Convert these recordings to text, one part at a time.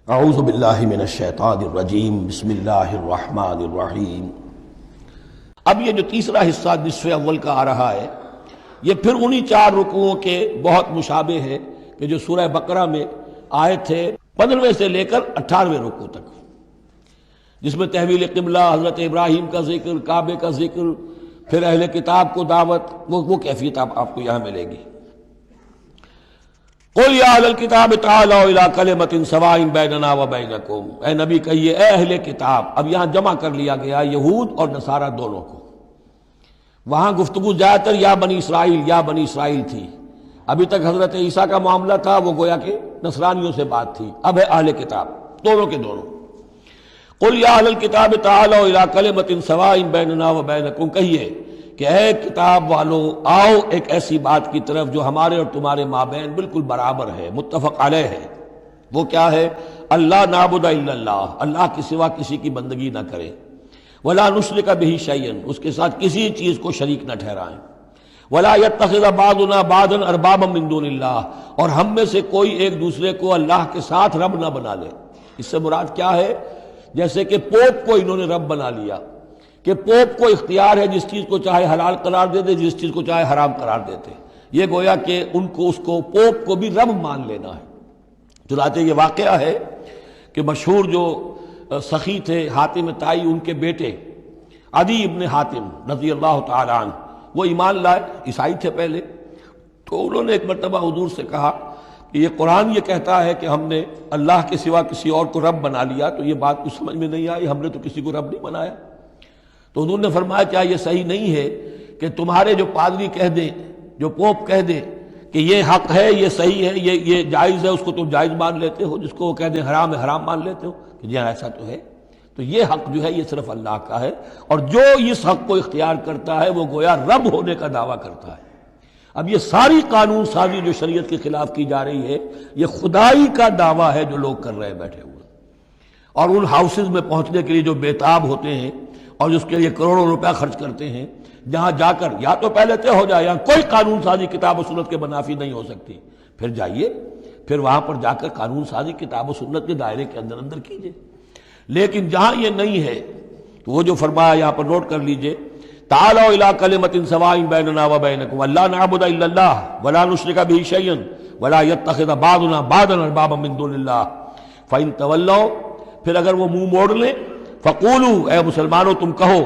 اعوذ باللہ من الشیطان الرجیم بسم اللہ الرحمن الرحیم۔ اب یہ جو تیسرا حصہ نصف اول کا آ رہا ہے یہ پھر انہی 4 رکوعوں کے بہت مشابہ ہے کہ جو سورہ بقرہ میں آئے تھے 15ویں سے لے کر 18ویں رکوع تک، جس میں تحویل قبلہ، حضرت ابراہیم کا ذکر، کعبے کا ذکر، پھر اہل کتاب کو دعوت، وہ کیفیت آپ کو یہاں ملے گی۔ قل یا اہل الکتاب تعالوا الی کلمۃ سواء بیننا وبینکم، اے نبی کہیے اے اہل کتاب۔ اب یہاں جمع کر لیا گیا یہود اور نصارہ دونوں کو۔ وہاں گفتگو زیادہ تر یا بنی اسرائیل تھی، ابھی تک حضرت عیسیٰ کا معاملہ تھا، وہ گویا کہ نصرانیوں سے بات تھی، اب ہے اہل کتاب دونوں کے دونوں۔ قل یا اہل الکتاب تعالوا الی کلمۃ سواء بیننا وبینکم، کہیے کہ اے کتاب والو آؤ ایک ایسی بات کی طرف جو ہمارے اور تمہارے مابین بالکل برابر ہے، متفق علیہ ہے۔ وہ کیا ہے؟ اللہ نعبد الا اللہ، اللہ کے سوا کسی کی بندگی نہ کریں، ولا نشرک بہ شیئا، اس کے ساتھ کسی چیز کو شریک نہ ٹھہرائیں، ولا یتخذ بعضنا بعضا اربابا من دون اللہ، اور ہم میں سے کوئی ایک دوسرے کو اللہ کے ساتھ رب نہ بنا لے۔ اس سے مراد کیا ہے؟ جیسے کہ پوپ کو انہوں نے رب بنا لیا کہ پوپ کو اختیار ہے جس چیز کو چاہے حلال قرار دے دے، جس چیز کو چاہے حرام قرار دیتے، یہ گویا کہ ان کو اس کو پوپ کو بھی رب مان لینا ہے۔ چنانچہ یہ واقعہ ہے کہ مشہور جو سخی تھے حاتم طائی، ان کے بیٹے عدی ابن حاتم رضی اللہ تعالی عنہ، وہ ایمان لائے، عیسائی تھے پہلے، تو انہوں نے ایک مرتبہ حضور سے کہا کہ یہ قرآن یہ کہتا ہے کہ ہم نے اللہ کے سوا کسی اور کو رب بنا لیا، تو یہ بات کچھ سمجھ میں نہیں آئی، ہم نے تو کسی کو رب نہیں بنایا۔ تو انہوں نے فرمایا کیا یہ صحیح نہیں ہے کہ تمہارے جو پادری کہہ دیں، جو پوپ کہہ دے کہ یہ حق ہے، یہ صحیح ہے، یہ جائز ہے، اس کو تم جائز مان لیتے ہو، جس کو وہ کہہ دیں حرام ہے حرام مان لیتے ہو، کہ جی ایسا تو ہے۔ تو یہ حق جو ہے یہ صرف اللہ کا ہے، اور جو اس حق کو اختیار کرتا ہے وہ گویا رب ہونے کا دعویٰ کرتا ہے۔ اب یہ ساری قانون سازی جو شریعت کے خلاف کی جا رہی ہے، یہ خدائی کا دعویٰ ہے جو لوگ کر رہے ہیں بیٹھے ہوئے، اور ان ہاؤسز میں پہنچنے کے لیے جو بےتاب ہوتے ہیں اور اس کے لیے کروڑوں روپیہ خرچ کرتے ہیں، جہاں جا کر یا تو پہلے طے ہو جائے یہاں کوئی قانون سازی کتاب و سنت کے منافی نہیں ہو سکتی، پھر جائیے، پھر وہاں پر جا کر قانون سازی کتاب و سنت کے دائرے کے اندر کیجیے۔ لیکن جہاں یہ نہیں ہے تو وہ جو فرمایا یہاں پر نوٹ کر لیجئے، تعالوا الی کلمۃ سواء بیننا وبینکم الا نعبد الا اللہ ولا نشرک بہ شیئا ولا یتخذ بعضنا بعضا اربابا من دون اللہ فإن تولوا، پھر اگر وہ منہ موڑ لیں، فقولوا، اے مسلمانوں تم کہو،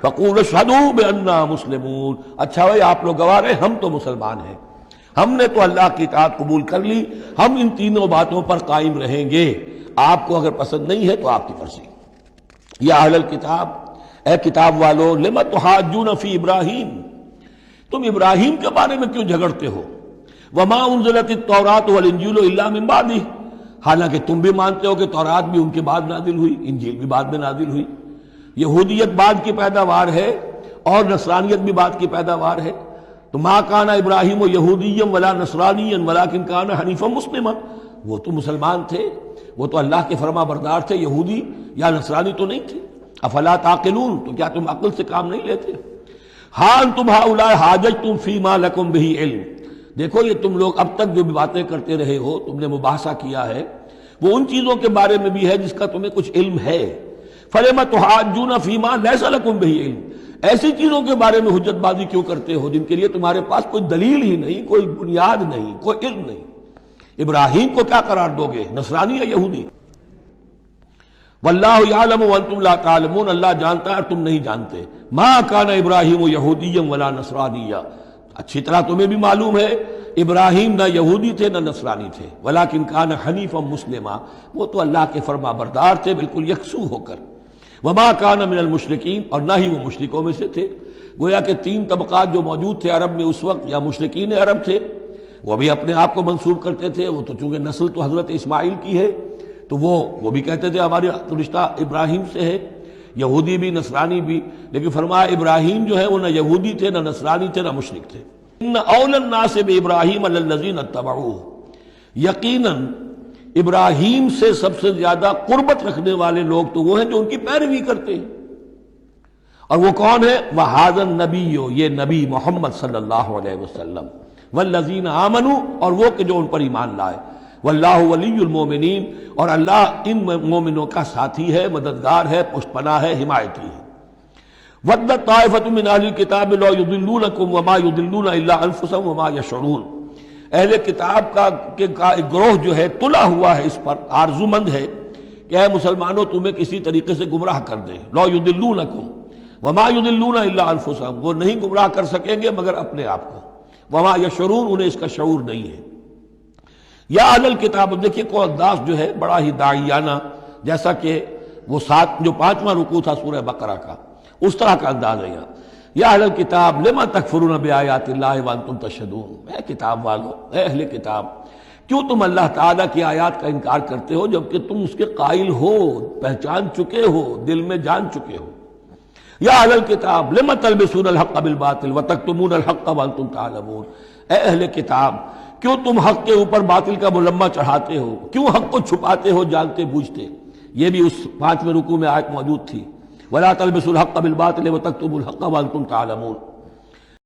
فقولوا اشہدوا بأننا مسلمون، اچھا بھائی آپ لوگ گواہ رہے ہم تو مسلمان ہیں، ہم نے تو اللہ کی اطاعت قبول کر لی، ہم ان تینوں باتوں پر قائم رہیں گے، آپ کو اگر پسند نہیں ہے تو آپ کی مرضی۔ یا اہل الکتاب، اے کتاب والو، لم تحاجون فی ابراہیم، تم ابراہیم کے بارے میں کیوں جھگڑتے ہو؟ وما انزلت التوراۃ والانجیل الا من بعدہ، حالانکہ تم بھی مانتے ہو کہ تورات بھی ان کے بعد نازل ہوئی، انجیل بھی بعد میں نازل ہوئی، یہودیت بعد کی پیداوار ہے اور نصرانیت بھی بعد کی پیداوار ہے۔ تو ما کان ابراہیم یہودیا ولا نصرانیا ولکن کان حنیفا مسلما، وہ تو مسلمان تھے، وہ تو اللہ کے فرما بردار تھے، یہودی یا نصرانی تو نہیں تھے۔ افلا تعقلون، تو کیا تم عقل سے کام نہیں لیتے؟ ہاں انتم ہؤلاء حاججتم فیما لکم بہ علم، دیکھو یہ تم لوگ اب تک جو بھی باتیں کرتے رہے ہو، تم نے مباحثہ کیا ہے، وہ ان چیزوں کے بارے میں بھی ہے جس کا تمہیں کچھ علم ہے۔ فلم تحاجون فیما لیس لکم بہ علم، ایسی چیزوں کے بارے میں حجت بازی کیوں کرتے ہو جن کے لیے تمہارے پاس کوئی دلیل ہی نہیں، کوئی بنیاد نہیں، کوئی علم نہیں۔ ابراہیم کو کیا قرار دو گے، نصرانی یا یہودی؟ واللہ یعلم وانتم لا تعلمون، اللہ جانتا ہے اور تم نہیں جانتے۔ ما کان ابراہیم یہودیا ولا نصرانیا، اچھی طرح تمہیں بھی معلوم ہے ابراہیم نہ یہودی تھے نہ نصرانی تھے، ولیکن کان حنیفا مسلما، وہ تو اللہ کے فرما بردار تھے بالکل یکسو ہو کر۔ وما کان من المشرکین، اور نہ ہی وہ مشرکوں میں سے تھے۔ گویا کہ 3 طبقات جو موجود تھے عرب میں اس وقت، یا مشرکین عرب تھے، وہ بھی اپنے آپ کو منسوب کرتے تھے، وہ تو چونکہ نسل تو حضرت اسماعیل کی ہے تو وہ بھی کہتے تھے ہماری رشتہ ابراہیم سے ہے، یہودی بھی نصرانی بھی، لیکن فرمایا ابراہیم جو ہے وہ نہ یہودی تھے نہ نصرانی تھے نہ مشرک تھے۔ ان اول الناس بابراہیم الذین اتبعوہ، یقیناً ابراہیم سے سب سے زیادہ قربت رکھنے والے لوگ تو وہ ہیں جو ان کی پیروی کرتے ہیں، اور وہ کون ہے؟ وہذا النبی، یہ نبی محمد صلی اللہ علیہ وسلم، والذین آمنوا، اور وہ کہ جو ان پر ایمان لائے، واللہ ولی المومنین، اور اللہ ان مومنوں کا ساتھی ہے، مددگار ہے، پشت پناہ ہے، حمایتی ہے۔ وَدَّتْ طَائِفَةٌ مِّنْ أَهْلِ الْكِتَابِ لَوْ يُضِلُّونَكُمْ وَمَا يُضِلُّونَ إِلَّا أَنفُسَهُمْ وَمَا يَشْعُرُونَ، اہل کتاب کا ایک گروہ جو ہے تلا ہوا ہے اس پر، آرزومند ہے کہ اے مسلمانوں تمہیں کسی طریقے سے گمراہ کر دیں۔ لَوْ يُضِلُّونَكُمْ وَمَا يُضِلُّونَ إِلَّا أَنفُسَهُمْ، وہ نہیں گمراہ کر سکیں گے مگر اپنے آپ کو، وَمَا يَشْعُرُونَ، انہیں اس کا شعور نہیں ہے۔ یا اہل الکتاب، دیکھیے کو انداز جو ہے بڑا ہی داعیانہ، جیسا کہ وہ جو 5واں رکوع تھا سورہ بقرہ کا، اس طرح کا انداز ہے یہاں۔ یا اہل الکتاب لما تکفرون بآیات اللہ وانتم تشہدون، اے کتاب والو، اے اہل کتاب، کیوں تم اللہ تعالیٰ کی آیات کا انکار کرتے ہو جبکہ تم اس کے قائل ہو، پہچان چکے ہو، دل میں جان چکے ہو۔ یا اہل الکتاب لما تلبسون الحق بالباطل وتکتمون الحق وانتم تعلمون، اے اہل کتاب کیوں تم حق کے اوپر باطل کا ملمہ چڑھاتے ہو، کیوں حق کو چھپاتے ہو جانتے بوجھتے۔ یہ بھی اس 5ویں رکوع میں آیت موجود تھی، وَلَا تَلْبِسُوا الْحَقَّ بِالْبَاطِلِ وَتَكْتُمُوا الْحَقَّ وَأَنْتُمْ تَعْلَمُونَ۔